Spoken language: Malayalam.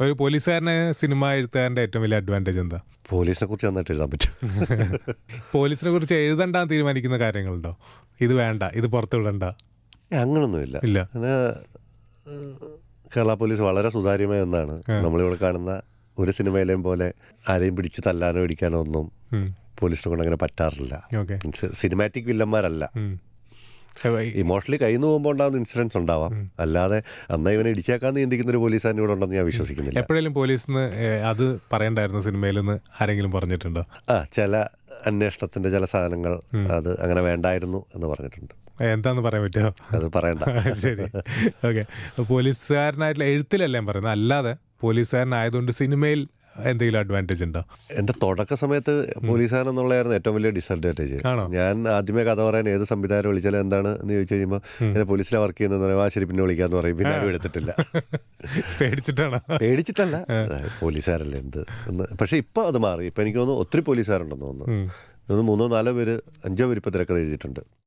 ഒരു പോലീസുകാരനെ സിനിമ എഴുത്തുകാരൻ്റെ ഏറ്റവും വലിയ അഡ്വാൻറ്റേജ് എന്താ? പോലീസിനെ കുറിച്ച് നന്നായിട്ട് എഴുതാൻ പറ്റും. പോലീസിനെ കുറിച്ച് എഴുതണ്ടാന്ന് തീരുമാനിക്കുന്ന കാര്യങ്ങളുണ്ടോ? ഇത് വേണ്ട, ഇത് പുറത്തു വിടണ്ട? അങ്ങനൊന്നുമില്ല. ഇല്ല. പിന്നെ കേരള പോലീസ് വളരെ സുതാര്യമായ ഒന്നാണ്. നമ്മളിവിടെ കാണുന്ന ഒരു സിനിമയിലെയും പോലെ ആരെയും പിടിച്ച് തല്ലാനോ ഇടിക്കാനോ ഒന്നും പോലീസിനെ കൊണ്ട് അങ്ങനെ പറ്റാറില്ല. ഓക്കെ. സിനിമാറ്റിക് വില്ലന്മാരല്ല. ഇമോഷണലി കയ്യിൽ പോകുമ്പോൾ ഉണ്ടാകുന്ന ഇൻസിഡൻസ് ഉണ്ടാവാം. അല്ലാതെ അന്നാ ഇവനെ ഇടിച്ചേക്കാന്ന് ചിന്തിക്കുന്ന ഒരു പോലീസുകാരൻ ഇവിടെ ഉണ്ടെന്ന് ഞാൻ വിശ്വസിക്കുന്നില്ല. എപ്പോഴെങ്കിലും പോലീസിന് അത് പറയണ്ടായിരുന്നു സിനിമയിൽ നിന്ന് ആരെങ്കിലും പറഞ്ഞിട്ടുണ്ടോ? ചില അന്വേഷണത്തിന്റെ ചില സാധനങ്ങൾ അത് അങ്ങനെ വേണ്ടായിരുന്നു എന്ന് പറഞ്ഞിട്ടുണ്ട്. എന്താന്ന് പറയാൻ പറ്റുമോ? അത് പറയണ്ട. ശരി, ഓക്കെ. പോലീസുകാരനായിട്ടുള്ള എഴുത്തിലല്ല ഞാൻ പറയുന്നത്, അല്ലാതെ പോലീസുകാരനായതുകൊണ്ട് സിനിമയിൽ എന്തെങ്കിലും അഡ്വാൻറ്റേജ് ഉണ്ടോ? എൻ്റെ തുടക്ക സമയത്ത് പോലീസുകാരൻ എന്നുള്ളതായിരുന്നു ഏറ്റവും വലിയ ഡിസഡ്വാൻറ്റേജ്. ഞാൻ ആദ്യമേ കഥ പറയാൻ ഏത് സംവിധാനം വിളിച്ചാലും എന്താണ് എന്ന് ചോദിച്ചു കഴിയുമ്പോൾ ഇങ്ങനെ പോലീസിലെ വർക്ക് ചെയ്യുന്നതെന്ന് പറയുമ്പോൾ ശരി പിന്നെ വിളിക്കാന്ന് പറയും. പിന്നെ ആരും എടുത്തിട്ടില്ല. പേടിച്ചിട്ടാണോ? പേടിച്ചിട്ടല്ല, പോലീസുകാരല്ലേ എന്ത് എന്ന്. പക്ഷെ ഇപ്പം അത് മാറി. ഇപ്പം എനിക്ക് തോന്നുന്നു ഒത്തിരി പോലീസുകാരുണ്ടെന്ന് തോന്നുന്നു. 3-4 പേര് 5 പേര് ഇപ്പം തിരക്കഥ എഴുതിയിട്ടുണ്ട്.